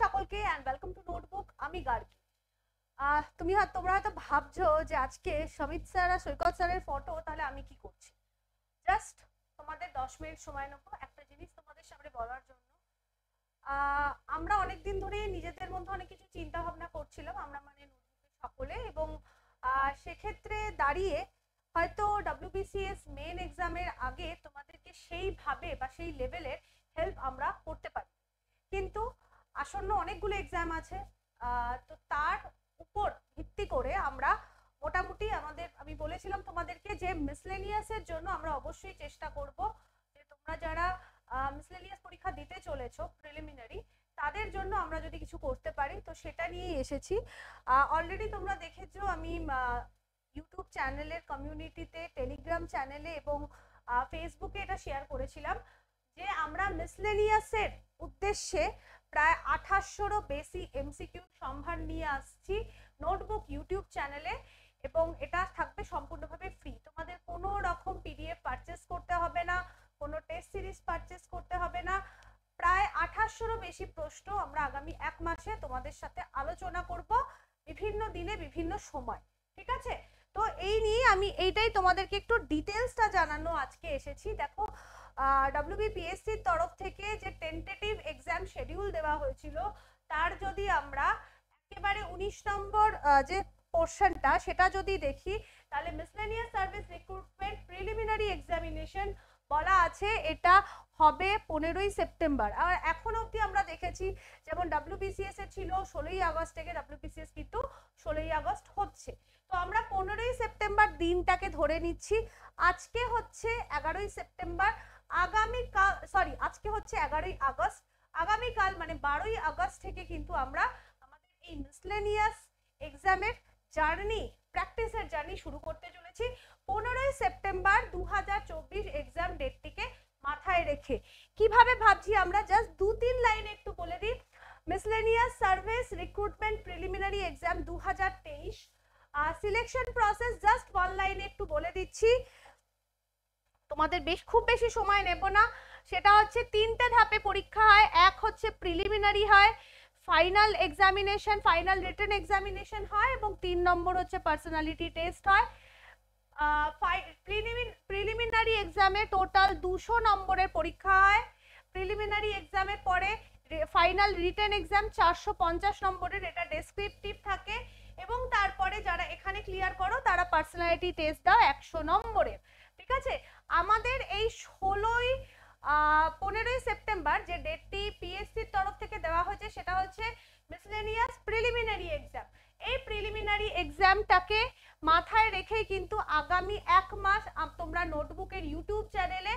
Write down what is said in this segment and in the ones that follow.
সকলকে and welcome to notebook. আমি গার্গী। তোমরা হয়তো ভাবছো যে আজকে সমিত স্যার আর সৈকত স্যারের ফটো, তাহলে আমি কি করছি। জাস্ট তোমাদের 10 মিনিট সময় নেবো একটা জিনিস তোমাদের সামনে বলার জন্য। আমরা অনেকদিন ধরে নিজেদের মধ্যে অনেক কিছু চিন্তা ভাবনা করছিলাম, আমরা মানে নোটবুকের সকলে, এবং সেক্ষেত্রে দাঁড়িয়ে হয়তো WBCS মেন এক্সামের আগে তোমাদেরকে সেইভাবে বা সেই লেভেলের হেল্প আমরা করতে পারি, কিন্তু আসন্ন অনেকগুলো এক্সাম আছে। তো তার উপর ভিত্তি করে আমরা মোটামুটি আমি বলেছিলাম তোমাদেরকে যে মিসলেনিয়াসের জন্য আমরা অবশ্যই চেষ্টা করব যে তোমরা যারা মিসলেনিয়াস পরীক্ষা দিতে চলেছো প্রিলিমিনারি, তাদের জন্য আমরা যদি কিছু করতে পারি তো সেটা নিয়েই এসেছি। অলরেডি তোমরা দেখেছো আমি ইউটিউব চ্যানেলের কমিউনিটিতে, টেলিগ্রাম চ্যানেলে এবং ফেসবুকে এটা শেয়ার করেছিলাম যে আমরা মিসলেনিয়াসের উদ্দেশ্যে প্রায় 2800 বেশি এমসিকিউ সম্ভার নিয়ে আসছি নোটবুক ইউটিউব চ্যানেলে, এবং এটা থাকবে সম্পূর্ণভাবে ফ্রি। তোমাদের কোনো রকম পিডিএফ পারচেস করতে হবে না, কোনো টেস্ট সিরিজ পারচেস করতে হবে না। প্রায় 2800 বেশি প্রশ্ন আমরা আগামী এক মাসে তোমাদের সাথে আলোচনা করব, বিভিন্ন দিনে বিভিন্ন সময়। ঠিক আছে, তো এই নিয়ে আমি এইটাই তোমাদেরকে একটু ডিটেলসটা জানানো আজকে এসেছি। দেখো, WBPSCর তরফ থেকে যে টেন্টেটিভ এক্সাম শিডিউল দেওয়া হয়েছিল, তার যদি আমরা একেবারে 19 নম্বর যে পোর্শনটা সেটা যদি দেখি, তাহলে miscellaneous service recruitment preliminary examination বলা আছে এটা হবে 15ই সেপ্টেম্বর। আর এখন অবধি আমরা দেখেছি যেমন WBCS এর ছিল 16ই আগস্ট থেকে, WBCS কিন্তু 16ই আগস্ট হচ্ছে। তো আমরা 15ই সেপ্টেম্বর দিনটাকে ধরে নিচ্ছি। আজকে হচ্ছে 11ই সেপ্টেম্বর, আগামীকাল আজকে হচ্ছে 11ই আগস্ট, আগামীকাল মানে 12ই আগস্ট থেকে কিন্তু আমরা আমাদের এই মিসলেনিয়াস এক্সামের জার্নি, প্র্যাকটিসের জার্নি শুরু করতে চলেছি 15ই সেপ্টেম্বর 2024 এক্সাম ডেটটিকে মাথায় রেখে। কিভাবে ভাবছি আমরা, জাস্ট 2-3 লাইনে একটু বলে দিই। Miscellaneous service recruitment preliminary exam 2023 selection process just 1 লাইনে একটু বলে দিচ্ছি, তোমাদের খুব বেশি সময় নেব না। সেটা হচ্ছে 3টে ধাপে পরীক্ষা হয়। এক হচ্ছে প্রিলিমিনারি হয়, final examination, final written examination হয়, এবং 3 নম্বর হচ্ছে পার্সোনালিটি টেস্ট হয়। প্রিলিমিনারি এক্সামে টোটাল 200 নম্বরের পরীক্ষা হয়। প্রিলিমিনারি এক্সামের পরে ফাইনাল রিটেন এক্সাম 450 নম্বরের, এটা ডেসক্রিপটিভ থাকে, এবং তারপরে যারা এখানে ক্লিয়ার করো তারা পার্সোনালিটি টেস্ট দাও 100 নম্বরের। ঠিক আছে, আমাদের এই 15ই সেপ্টেম্বর যে ডেটটি পিএসসির তরফ থেকে দেওয়া হয়েছে সেটা হচ্ছে মিসলেনিয়াস প্রিলিমিনারি এক্সাম। এই প্রিলিমিনারি এক্সামটাকে মাথায় রেখেই কিন্তু আগামী এক মাস তোমরা নোটবুকের ইউটিউব চ্যানেলে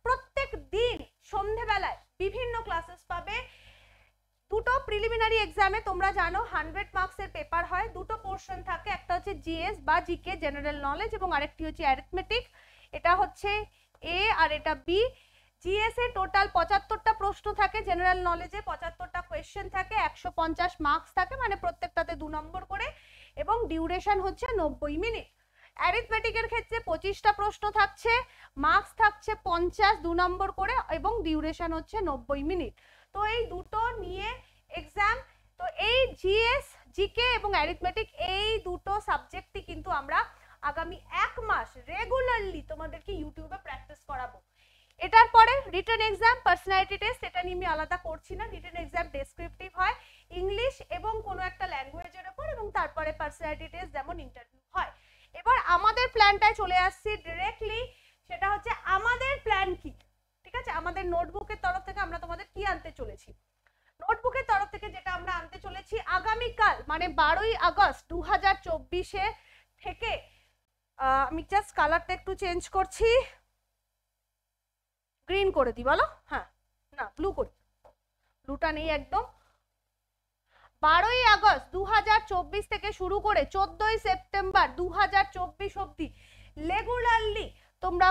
প্রত্যেক দিন সন্ধ্যেবেলায় বিভিন্ন ক্লাসেস পাবে। দুটো প্রিলিমিনারি এক্সামে তোমরা জানো 100 মার্কসের পেপার হয়, দুটো পোর্শন থাকে, একটা হচ্ছে জিএস বা জিকে জেনারেল নলেজ, এবং আরেকটি হচ্ছে অ্যারিথমেটিক। এটা হচ্ছে এ আর এটা বি। জিএস এ টোটাল 75টা প্রশ্ন থাকে, জেনারেল নলেজে 75টা কোয়েশ্চেন থাকে, 150 মার্কস থাকে, মানে প্রত্যেকটাতে 2 নম্বর করে, এবং ডিউরেশন হচ্ছে 90 মিনিট। অ্যারিথমেটিকের ক্ষেত্রে 25টা প্রশ্ন থাকছে, মার্কস থাকছে 50, 2 নম্বর করে, এবং ডিউরেশন হচ্ছে 90 মিনিট। তো এই দুটো নিয়ে এক্সাম। তো এই জিএস, জিকে এবং অ্যারিথমেটিক এই দুটো সাবজেক্টই কিন্তু আমরা আগামী এক মাস রেগুলারলি তোমাদেরকে ইউটিউবে প্র্যাকটিস করাবো। এটার পরে রিটেন এক্সাম, পার্সোনালিটি টেস্ট, এটা নিয়ে আমি আলাদা করছি না। রিটেন এক্সাম ডেসক্রিপটিভ হয়, ইংলিশ এবং কোনো একটা ল্যাঙ্গুয়েজের উপর, এবং তারপরে পার্সোনালিটি টেস্ট যেমন ইন্টারভিউ হয়। এবার আমাদের প্ল্যানটায় চলে আসছি ডিরেক্টলি, সেটা হচ্ছে আমাদের প্ল্যান কি। ঠিক আছে, আমাদের নোটবুকের তরফ থেকে আমরা তোমাদের কি আনতে চলেছি। নোটবুকের তরফ থেকে যেটা আমরা আনতে চলেছি আগামীকাল মানে 12ই আগস্ট 2024 থেকে, আমি জাস্ট কালারটা একটু চেঞ্জ করছি, গ্রিন করে দিই, বলো? হ্যাঁ, না ব্লু করি, ব্লুটা নেই একদম। 12ই আগস্ট 2024 থেকে শুরু করে 14ই সেপ্টেম্বর 2024 অবধি রেগুলারলি তোমরা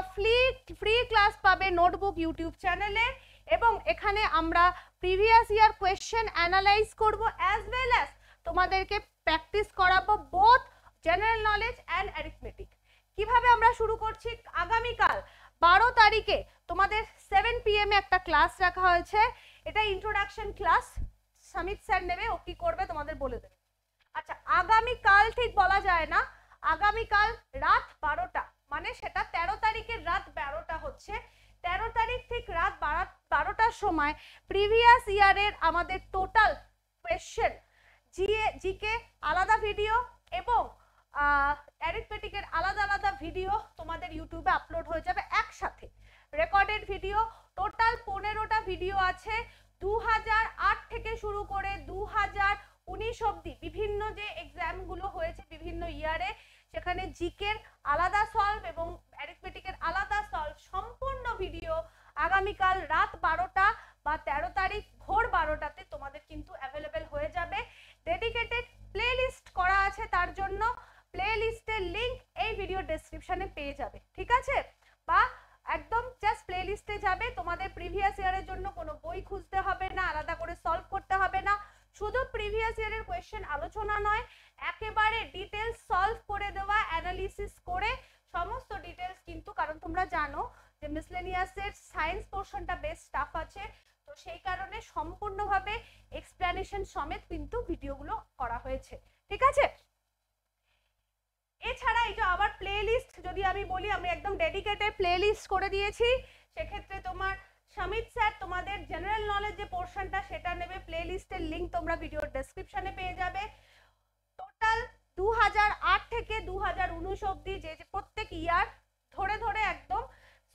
ফ্রি ক্লাস পাবে নোটবুক ইউটিউব চ্যানেলে, এবং এখানে আমরা প্রিভিয়াস ইয়ার কোয়েশ্চেন অ্যানালাইজ করব, অ্যাজ ওয়েল অ্যাজ তোমাদেরকে প্র্যাকটিস করাবো both general knowledge and arithmetic. কিভাবে আমরা শুরু করছি, আগামীকাল 12 তারিখে তোমাদের 7 PM একটা ক্লাস রাখা হয়েছে, এটা ইন্ট্রোডাকশন ক্লাস। সমিত স্যার নেবে, ও কি করবে তোমাদের বলে দেবে। আচ্ছা, আগামীকাল ঠিক বলা যায় না, আগামীকাল রাত 12টা, মানে সেটা 13 তারিখের রাত 12টা হচ্ছে। 13 তারিখ ঠিক রাত 12টার সময় প্রিভিয়াস ইয়ারের আমাদের টোটাল কোয়েশ্চেন, জিকে আলাদা ভিডিও এবং অ্যারিথমেটিকের আলাদা আলাদা ভিডিও তোমাদের ইউটিউবে আপলোড হয়ে যাবে একসাথে। রেকর্ডেড ভিডিও টোটাল 15টা ভিডিও আছে। 2008 থেকে শুরু করে 2019 অবধি বিভিন্ন যে এক্সামগুলো হয়েছে বিভিন্ন ইয়ারে, সেখানে জিকের আলাদা সলভ এবং অ্যারিথমেটিকের আলাদা সলভ সম্পূর্ণ ভিডিও আগামীকাল রাত 12টা বা 13 তারিখ ভোর 12টাতে তোমাদের কিন্তু অ্যাভেলেবেল হয়ে যাবে। ডেডিকেটেড প্লেলিস্ট করা আছে, তার জন্য প্লেলিস্টের লিংক এই ভিডিও ডেসক্রিপশনে পেয়ে যাবে, ঠিক আছে? বা একদম জাস্ট প্লেলিস্টে যাবে, তোমাদের প্রিভিয়াস ইয়ারের জন্য কোনো বই খুঁজতে হবে না, আলাদা করে সলভ করতে হবে না। শুধু প্রিভিয়াস ইয়ারের কোয়েশ্চেন আলোচনা নয়, একেবারে ডিটেলস সলভ করে দেওয়া, অ্যানালিসিস করে সমস্ত ডিটেলস কিন্তু, কারণ তোমরা জানো যে মিসলেনিয়াসের সায়েন্স পোর্শনটা বেশ টাফ আছে, তো সেই কারণে সম্পূর্ণভাবে এক্সপ্লেনেশন সমেত কিন্তু ভিডিওগুলো করা হয়েছে, ঠিক আছে? এছাড়া এই যে আবার প্লেলিস্ট যদি আমি বলি, আমি একদম ডেডিকেটেড প্লেলিস্ট করে দিয়েছি। সেক্ষেত্রে তোমার সমিত স্যার তোমাদের জেনারেল নলেজ যে পোর্শনটা সেটা নেবে, প্লেলিস্টের লিংক তোমরা ভিডিওর ডেসক্রিপশনে পেয়ে যাবে। টোটাল 2008 থেকে 2019 অবধি যে প্রত্যেক ইয়ার ধরে ধরে একদম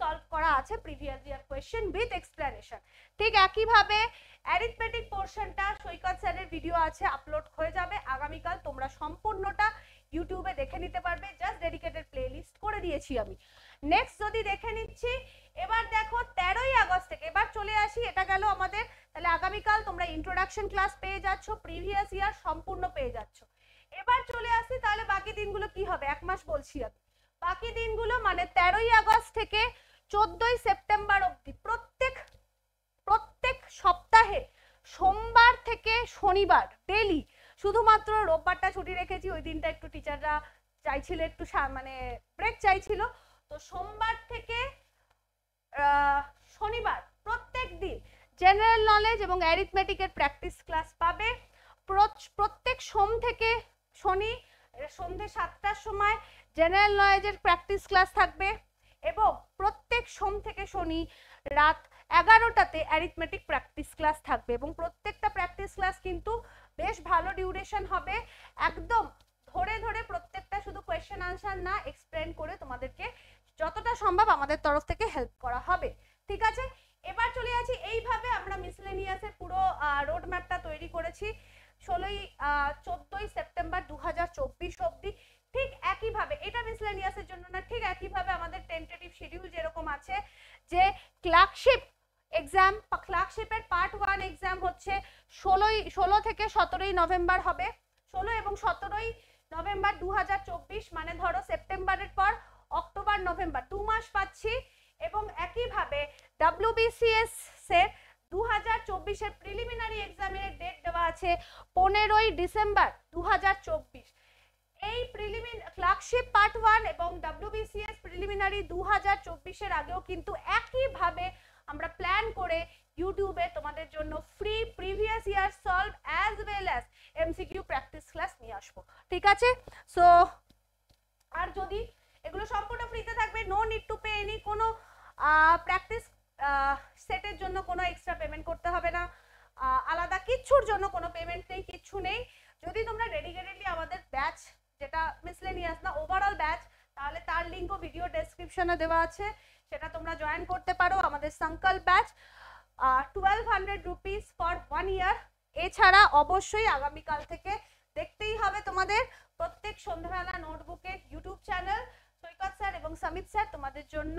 সলভ করা আছে previous year question with explanation. ঠিক একইভাবে অ্যারিথমেটিক পোর্শনটা সৈকত স্যারের ভিডিও আছে, আপলোড হয়ে যাবে আগামীকাল, তোমরা সম্পূর্ণটা ইউটিউবে দেখে নিতে পারবে, জাস্ট ডেডিকেটেড প্লেলিস্ট করে দিয়েছি আমি। নেক্সট যদি দেখে নিচ্ছি, এবার দেখো 13ই আগস্ট থেকে, এবার চলে আসি, এটা গেল আমাদের, তাহলে আগামীকাল তোমরা ইন্ট্রোডাকশন ক্লাস পেয়ে যাচ্ছ, প্রিভিয়াস ইয়ার সম্পূর্ণ পেয়ে যাচ্ছ। এবার চলে আসি তাহলে বাকি দিনগুলো কি হবে, এক মাস বলছি আমি। বাকি দিনগুলো মানে 13ই আগস্ট থেকে 14ই সেপ্টেম্বর অবধি প্রত্যেক সপ্তাহে সোমবার থেকে শনিবার ডেইলি, শুধুমাত্র রোববারটা ছুটি রেখেছি, ওই দিনটা একটু টিচাররা চাইছিল একটু মানে ব্রেক চাইছিল, তো সোমবার থেকে শনিবার প্রত্যেক দিন জেনারেল নলেজ এবং অ্যারিথমেটিকের প্র্যাকটিস ক্লাস পাবে। প্রত্যেক সোম থেকে শনি সন্ধ্যে 7টার সময় জেনারেল নলেজের প্র্যাকটিস ক্লাস থাকবে, এবং প্রত্যেক সোম থেকে শনি রাত 11টাতে অ্যারিথমেটিক প্র্যাকটিস ক্লাস থাকবে, এবং প্রত্যেকটা প্র্যাকটিস ক্লাস কিন্তু বেশ ভালো ডিউরেশন হবে, একদম ধরে ধরে প্রত্যেকটা, শুধু কোয়েশ্চেন আনসার না, এক্সপ্লেন করে তোমাদেরকে যতটা সম্ভব আমাদের তরফ থেকে হেল্প করা হবে, ঠিক আছে? এবার চলে আসি, এইভাবে আমরা মিসলেনিয়াসের পুরো রোড ম্যাপটা তৈরি করেছি 14ই সেপ্টেম্বর 2024 অবধি। ঠিক একইভাবে, এটা মিসলেনিয়াসের জন্য না, ঠিক একইভাবে আমাদের টেন্টেটিভ শিডিউল যেরকম আছে, যে ক্লার্কশিপ এক্সাম, ক্লার্কশিপের পার্ট 1 এক্সাম হচ্ছে 16 থেকে 17ই নভেম্বর হবে, 16 এবং 17ই নভেম্বর 2024, মানে ধরো সেপ্টেম্বরের পর অক্টোবর নভেম্বর 2 মাস পাচ্ছি। এবং একইভাবে WBCS এর 2024 এর প্রিলিমিনারি এক্সামের ডেট দেওয়া আছে 15ই ডিসেম্বর 2024। এই ক্লার্কশিপ পার্ট 1 এবং WBCS প্রিলিমিনারি 2024 এর আগেও কিন্তু একইভাবে আমরা প্ল্যান করে ইউটিউবে তোমাদের জন্য free previous year solve as well as MCQ practice class নিয়ে আসবো, ঠিক আছে? সো আর যদি এগুলো সম্পূর্ণ ফ্রিতে থাকবে, no need to pay any, কোনো প্র্যাকটিস সেটের জন্য কোনো এক্সট্রা পেমেন্ট করতে হবে না, আলাদা কিচ্ছুর জন্য কোনো পেমেন্ট নেই, কিচ্ছু নেই। যদি তোমরা ডেডিকেটেডলি আমাদের ব্যাচ, যেটা মিসলেনিয়াস না ওভারঅল ব্যাচ, তাহলে তার লিঙ্কও ভিডিও ডেসক্রিপশনে দেওয়া আছে, সেটা তোমরা জয়েন করতে পারো, আমাদের সংকল্প ব্যাচ, 1200 রুপিস ফর 1 ইয়ার। এছাড়া অবশ্যই আগামীকাল থেকে দেখতেই হবে তোমাদের প্রত্যেক সন্ধ্যাবেলা নোটবুকে ইউটিউব চ্যানেল সৈকত স্যার এবং সমিত স্যার তোমাদের জন্য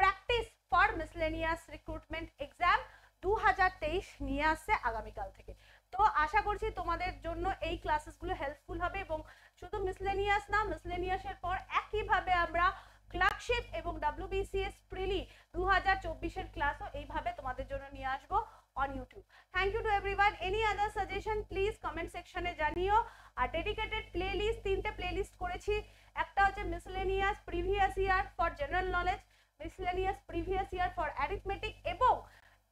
practice for miscellaneous recruitment exam 2023 নিয়ে আসছে আগামীকাল থেকে। তো আশা করছি তোমাদের জন্য এই ক্লাসেসগুলো হেল্পফুল হবে, এবং শুধু মিসলেনিয়াস না, মিসলেনিয়াসের পর একইভাবে আমরা ক্লার্কশিপ এবং WBCS প্রিলি 2024 এর ক্লাসও এইভাবে তোমাদের জন্য নিয়ে আসবো on YouTube. Thank you to everyone. Any other suggestion please comment সেকশনে জানিও। আর ডেডিকেটেড প্লেলিস্ট, 3টে প্লেলিস্ট করেছি, একটা হচ্ছে miscellaneous previous year for general knowledge, miscellaneous previous year for arithmetic এবং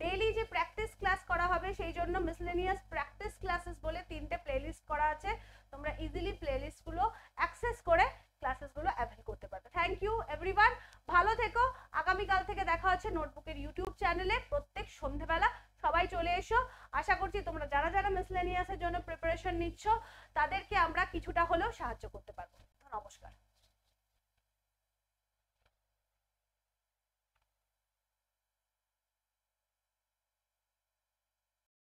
ডেইলি যে প্র্যাকটিস ক্লাস করা হবে সেই জন্য মিসলেনিয়াস প্র্যাকটিস ক্লাসেস বলে 3টে প্লেলিস্ট করা আছে, তোমরা ইজিলি প্লেলিস্টগুলো অ্যাক্সেস করে ক্লাসেসগুলো অ্যাভেল করতে পারবে। থ্যাংক ইউ এভরিওয়ান, ভালো থেকো। আগামীকাল থেকে দেখা হচ্ছে নোটবুকের ইউটিউব চ্যানেলে প্রত্যেক সন্ধ্যেবেলা, সবাই চলে এসো। আশা করছি তোমরা যারা যারা মিসলেনিয়াসের জন্য প্রিপারেশন নিচ্ছ তাদেরকে আমরা কিছুটা হলেও সাহায্য করতে পারবো।